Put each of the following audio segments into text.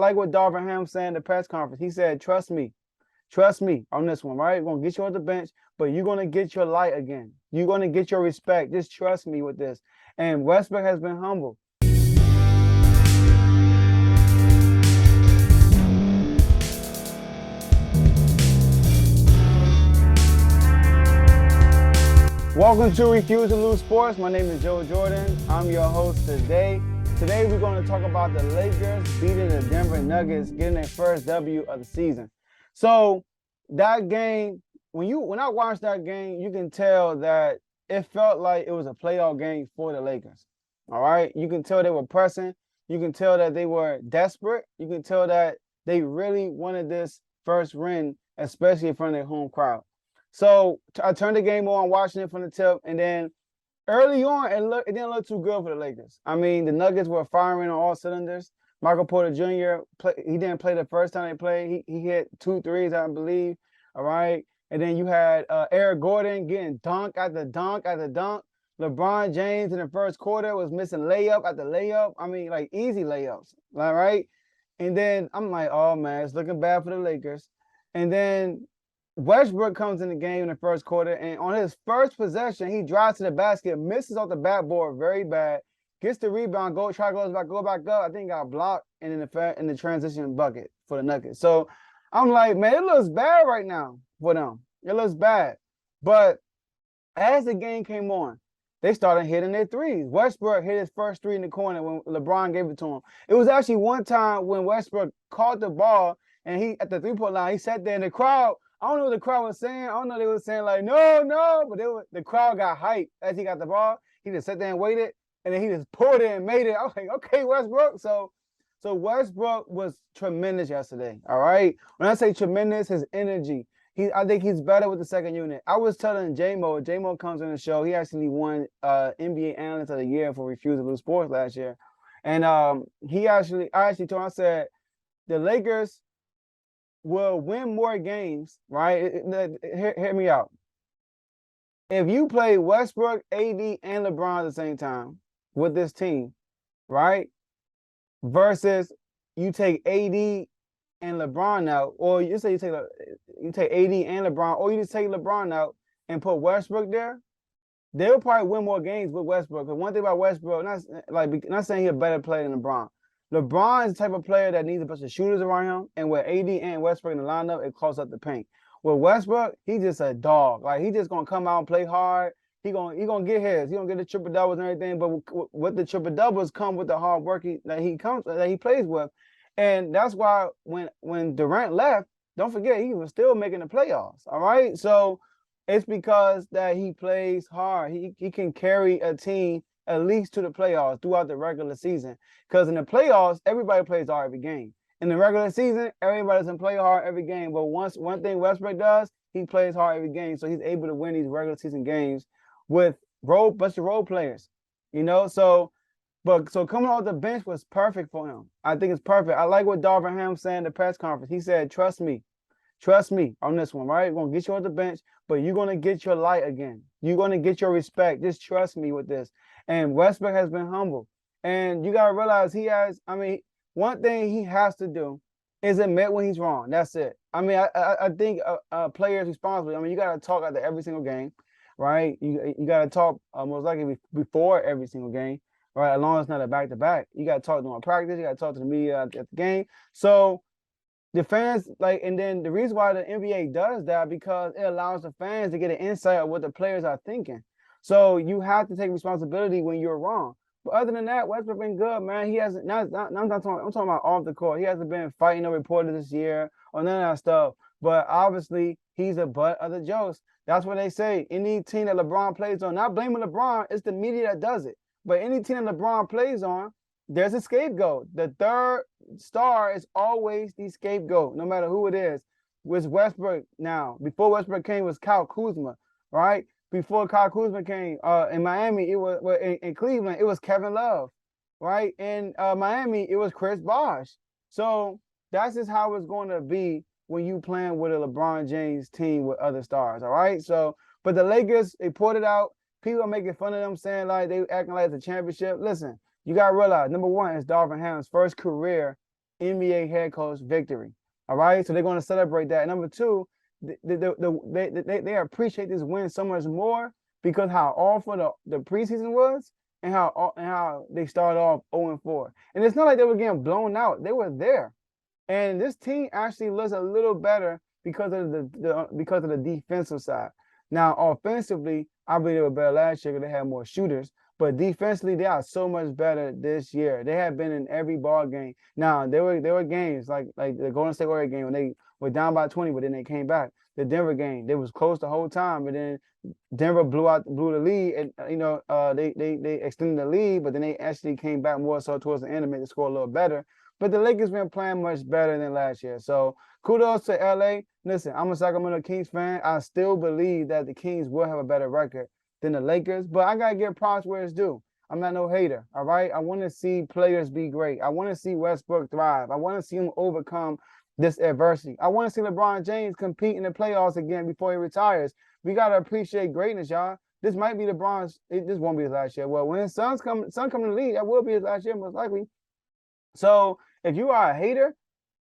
like what Darvin Ham said in the press conference. He said, trust me on this one, right? We're going to get you on the bench, but you're going to get your light again. You're going to get your respect. Just trust me with this. And Westbrook has been humble. Welcome to Refuse to Lose Sports. My name is Joe Jordan. I'm your host today. Today we're going to talk about the Lakers beating the Denver Nuggets, getting their first W of the season. So that game, when I watched that game, you can tell that it felt like it was a playoff game for the Lakers. All right? You can tell they were pressing. You can tell that they were desperate. You can tell that they really wanted this first win, especially in front of their home crowd. So I turned the game on, watching it from the tip, and then early on, it didn't look too good for the Lakers. I mean, the Nuggets were firing on all cylinders. Michael Porter Jr., he didn't play the first time they played. He hit 2 threes, I believe, all right? And then you had Eric Gordon getting dunk after dunk after dunk. LeBron James in the first quarter was missing layup after layup. I mean, like easy layups, all right? And then I'm like, oh, man, it's looking bad for the Lakers. And then Westbrook comes in the game in the first quarter, and on his first possession, he drives to the basket, misses off the backboard very bad, gets the rebound, go back up. I think he got blocked in the transition bucket for the Nuggets. So I'm like, man, it looks bad right now for them. It looks bad. But as the game came on, they started hitting their threes. Westbrook hit his first three in the corner when LeBron gave it to him. It was actually one time when Westbrook caught the ball, and he at the three-point line, he sat there in the crowd. I don't know what the crowd was saying. I don't know if they were saying like, no, but the crowd got hyped as he got the ball. He just sat there and waited, and then he just pulled it and made it. I was like, okay, Westbrook. So Westbrook was tremendous yesterday, all right? When I say tremendous, his energy. I think he's better with the second unit. I was telling J-Mo comes on the show. He actually won NBA Analyst of the Year for Refuse to Lose Sports last year. And I actually told him, I said, the Lakers will win more games, right? Hear me out. If you play Westbrook, AD, and LeBron at the same time with this team, right? Versus you take AD and LeBron out, or you say you take AD and LeBron, or you just take LeBron out and put Westbrook there, they'll probably win more games with Westbrook. Because one thing about Westbrook, not saying he's a better player than LeBron. LeBron is the type of player that needs a bunch of shooters around him, and with AD and Westbrook in the lineup, it closes up the paint. With Westbrook, he's just a dog. Like, he's just gonna come out and play hard. He gonna get his. He gonna get the triple doubles and everything. But with the triple doubles come with the hard work that he plays with, and that's why when Durant left, don't forget he was still making the playoffs. All right, so it's because that he plays hard. He can carry a team at least to the playoffs throughout the regular season. Because in the playoffs, everybody plays hard every game. In the regular season, everybody doesn't play hard every game. But one thing Westbrook does, he plays hard every game. So he's able to win these regular season games with bunch of role players. You know, so coming off the bench was perfect for him. I think it's perfect. I like what Darvin Ham said in the press conference. He said, trust me on this one, right? We're going to get you on the bench, but you're going to get your light again. You're going to get your respect. Just trust me with this. And Westbrook has been humble. And you got to realize one thing he has to do is admit when he's wrong. That's it. I mean, I think a player is responsible. I mean, you got to talk after every single game, right? You got to talk most likely before every single game, right? As long as it's not a back-to-back. You got to talk during practice. You got to talk to the media at the game. So the fans, and then the reason why the NBA does that, because it allows the fans to get an insight of what the players are thinking. So you have to take responsibility when you're wrong. But other than that, Westbrook been good, man. He hasn't. I'm talking about off the court. He hasn't been fighting no reporters this year or none of that stuff. But obviously, he's a butt of the jokes. That's what they say. Any team that LeBron plays on, not blaming LeBron, it's the media that does it. But any team that LeBron plays on, there's a scapegoat. The third star is always the scapegoat, no matter who it is. With Westbrook now, before Westbrook came was Kyle Kuzma, right? Before Kyle Kuzma came in Miami, in Cleveland, it was Kevin Love, right? In Miami, it was Chris Bosh. So that's just how it's going to be when you playing with a LeBron James team with other stars, all right? So, but the Lakers, they pulled it out. People are making fun of them, saying like they acting like it's a championship. Listen, you got to realize, number one, it's Darvin Ham's first career NBA head coach victory. All right, so they're going to celebrate that. And number two, they appreciate this win so much more because how awful the preseason was and how they started off 0-4. And it's not like they were getting blown out; they were there. And this team actually looks a little better because of the defensive side. Now, offensively, I believe they were better last year because they had more shooters. But defensively, they are so much better this year. They have been in every ball game. Now, there were games like the Golden State Warriors game when they were down by 20, but then they came back. The Denver game, they was close the whole time, but then Denver blew the lead, and they extended the lead, but then they actually came back more so towards the end and made the score a little better. But the Lakers been playing much better than last year. So kudos to LA. Listen, I'm a Sacramento Kings fan. I still believe that the Kings will have a better record than the Lakers, but I gotta give props where it's due. I'm not no hater, all right? I want to see players be great. I want to see Westbrook thrive. I want to see him overcome this adversity. I want to see LeBron James compete in the playoffs again before he retires. We gotta appreciate greatness, y'all. This might be LeBron's. This won't be his last year. Well, when his son come to the league, that will be his last year most likely. So if you are a hater,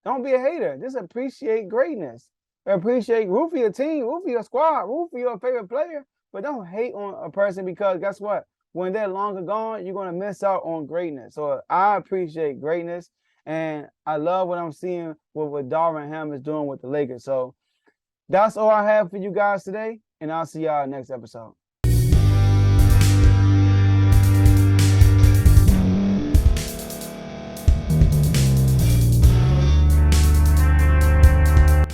don't be a hater. Just appreciate greatness. Root for your team, root for your squad, root for your favorite player. But don't hate on a person because guess what? When they're longer gone, you're going to miss out on greatness. So I appreciate greatness, and I love what I'm seeing with what Darvin Ham is doing with the Lakers. So that's all I have for you guys today, and I'll see y'all next episode.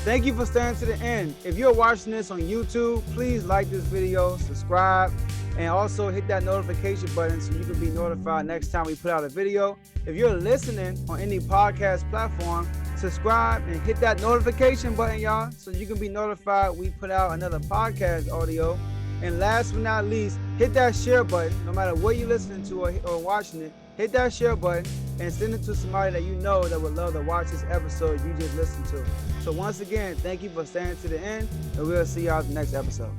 Thank you for staying to the end. If you're watching this on YouTube, please like this video, subscribe, and also hit that notification button so you can be notified next time we put out a video. If you're listening on any podcast platform, subscribe and hit that notification button, y'all, so you can be notified we put out another podcast audio. And last but not least, hit that share button. No matter what you're listening to or watching it, hit that share button and send it to somebody that you know that would love to watch this episode you just listened to. So once again, thank you for staying to the end, and we'll see y'all in the next episode.